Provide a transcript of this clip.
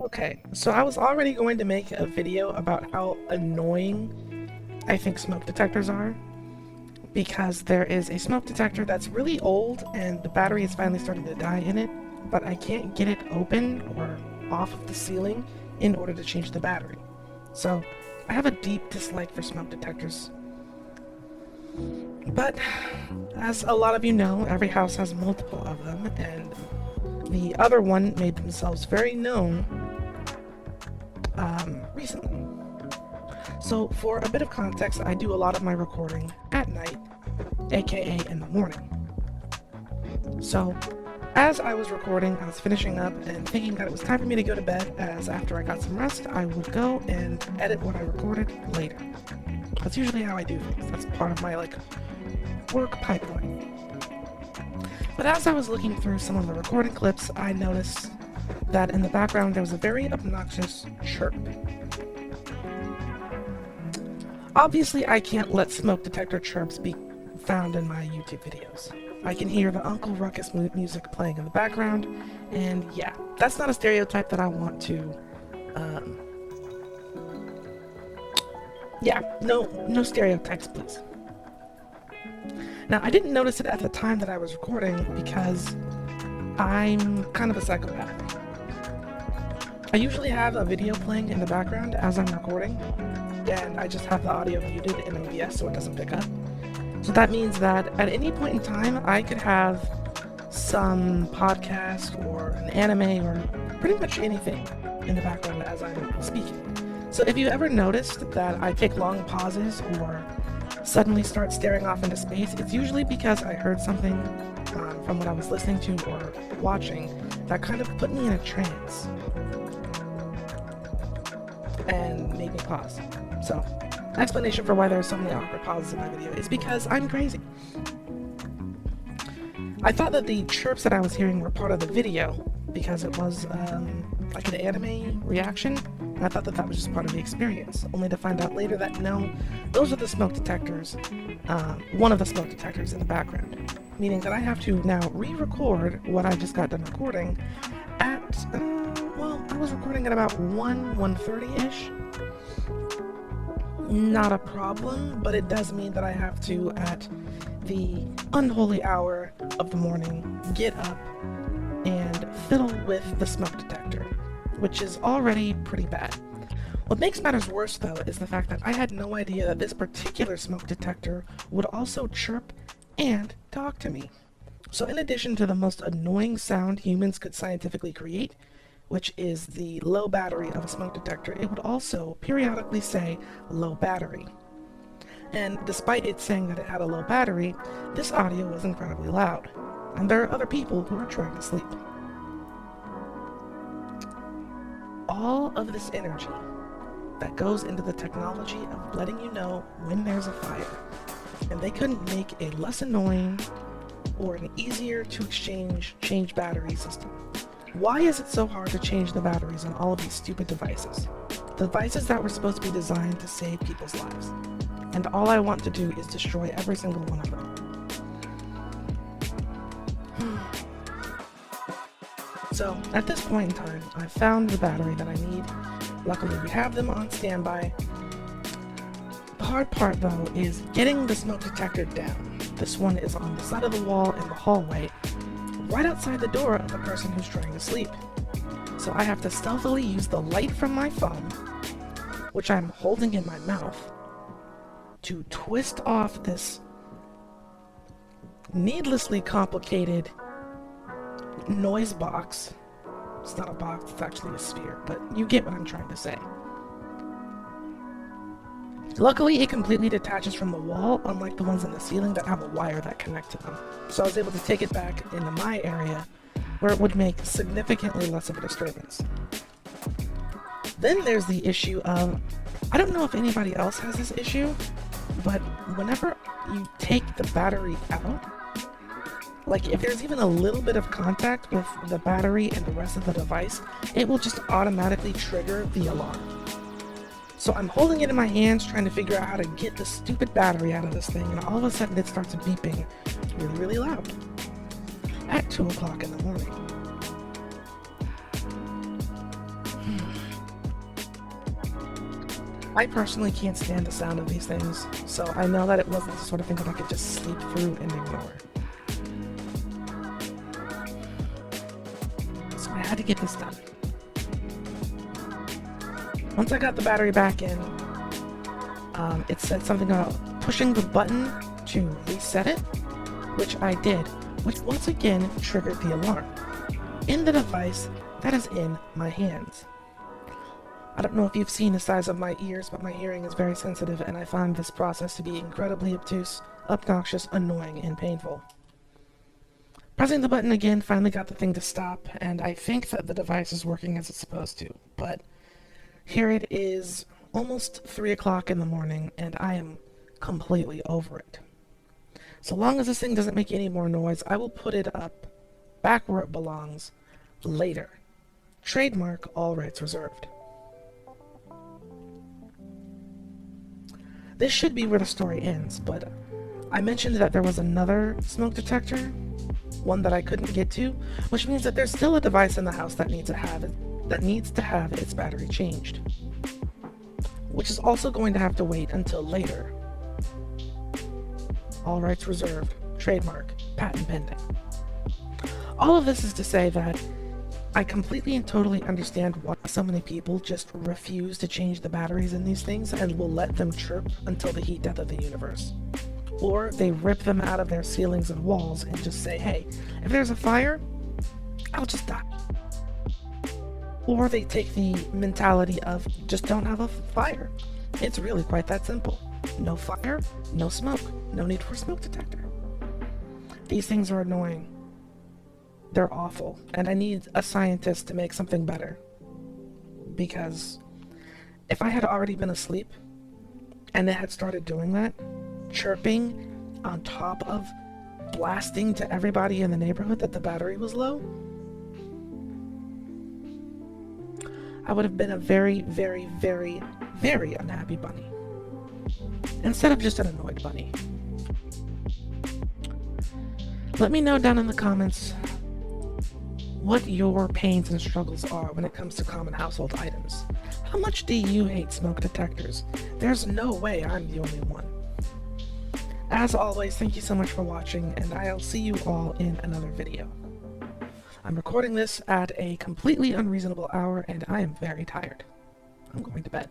Okay, so I was already going to make a video about how annoying I think smoke detectors are, because there is a smoke detector that's really old and the battery is finally starting to die in it, but I can't get it open or off of the ceiling in order to change the battery. So I have a deep dislike for smoke detectors. But as a lot of you know, every house has multiple of them, and the other one made themselves very known recently. So, for a bit of context, I do a lot of my recording at night, aka in the morning. So, as I was recording, I was finishing up and thinking that it was time for me to go to bed, as after I got some rest, I would go and edit what I recorded later. That's usually how I do things. That's part of my work pipeline. But as I was looking through some of the recording clips, I noticed that in the background there was a very obnoxious chirp. Obviously, I can't let smoke detector chirps be found in my YouTube videos. I can hear the Uncle Ruckus music playing in the background, and yeah, that's not a stereotype that I want to. No stereotypes, please. Now, I didn't notice it at the time that I was recording because I'm kind of a psychopath. I usually have a video playing in the background as I'm recording, and I just have the audio muted in OBS so it doesn't pick up. So that means that at any point in time, I could have some podcast or an anime or pretty much anything in the background as I'm speaking. So if you ever noticed that I take long pauses or suddenly start staring off into space, it's usually because I heard something from what I was listening to or watching that kind of put me in a trance and made me pause. So, explanation for why there are so many awkward pauses in my video is because I'm crazy. I thought that the chirps that I was hearing were part of the video because it was like an anime reaction. And I thought that that was just part of the experience, only to find out later that no, those are the smoke detectors, one of the smoke detectors in the background. Meaning that I have to now re-record what I just got done recording at, I was recording at about 1:30-ish. Not a problem, but it does mean that I have to, at the unholy hour of the morning, get up and fiddle with the smoke detector, which is already pretty bad. What makes matters worse, though, is the fact that I had no idea that this particular smoke detector would also chirp and talk to me. So in addition to the most annoying sound humans could scientifically create, which is the low battery of a smoke detector, it would also periodically say low battery. And despite it saying that it had a low battery, this audio was incredibly loud, and there are other people who are trying to sleep. All of this energy that goes into the technology of letting you know when there's a fire, and they couldn't make a less annoying or an easier to change battery system. Why is it so hard to change the batteries on all of these stupid devices? Devices that were supposed to be designed to save people's lives. And all I want to do is destroy every single one of them. So, at this point in time, I've found the battery that I need. Luckily, we have them on standby. The hard part, though, is getting the smoke detector down. This one is on the side of the wall in the hallway, right outside the door of the person who's trying to sleep. So I have to stealthily use the light from my phone, which I'm holding in my mouth, to twist off this needlessly complicated noise box. It's not a box, it's actually a sphere, but you get what I'm trying to say. Luckily, it completely detaches from the wall, unlike the ones in the ceiling that have a wire that connect to them. So I was able to take it back into my area, where it would make significantly less of a disturbance. Then there's the issue of, I don't know if anybody else has this issue, but whenever you take the battery out, like if there's even a little bit of contact with the battery and the rest of the device, it will just automatically trigger the alarm. So I'm holding it in my hands trying to figure out how to get the stupid battery out of this thing, and all of a sudden it starts beeping really, really loud at 2 o'clock in the morning. I personally can't stand the sound of these things, so I know that it wasn't the sort of thing that I could just sleep through and ignore. So I had to get this done. Once I got the battery back in, it said something about pushing the button to reset it, which I did, which once again triggered the alarm in the device that is in my hands. I don't know if you've seen the size of my ears, but my hearing is very sensitive, and I find this process to be incredibly obtuse, obnoxious, annoying, and painful. Pressing the button again finally got the thing to stop, and I think that the device is working as it's supposed to, but here it is almost 3 o'clock in the morning, and I am completely over it. So long as this thing doesn't make any more noise, I will put it up back where it belongs later. Trademark, all rights reserved. This should be where the story ends, but I mentioned that there was another smoke detector, one that I couldn't get to, which means that there's still a device in the house that needs to have its battery changed, which is also going to have to wait until later. All rights reserved, trademark, patent pending. All of this is to say that I completely and totally understand why so many people just refuse to change the batteries in these things and will let them chirp until the heat death of the universe. Or they rip them out of their ceilings and walls and just say, hey, if there's a fire, I'll just die. Or they take the mentality of just don't have a fire. It's really quite that simple. No fire, no smoke, no need for a smoke detector. These things are annoying. They're awful, and I need a scientist to make something better. Because if I had already been asleep and it had started doing that, chirping on top of blasting to everybody in the neighborhood that the battery was low, I would have been a very, very, very, very unhappy bunny. Instead of just an annoyed bunny. Let me know down in the comments what your pains and struggles are when it comes to common household items. How much do you hate smoke detectors? There's no way I'm the only one. As always, thank you so much for watching, and I'll see you all in another video. I'm recording this at a completely unreasonable hour, and I am very tired. I'm going to bed.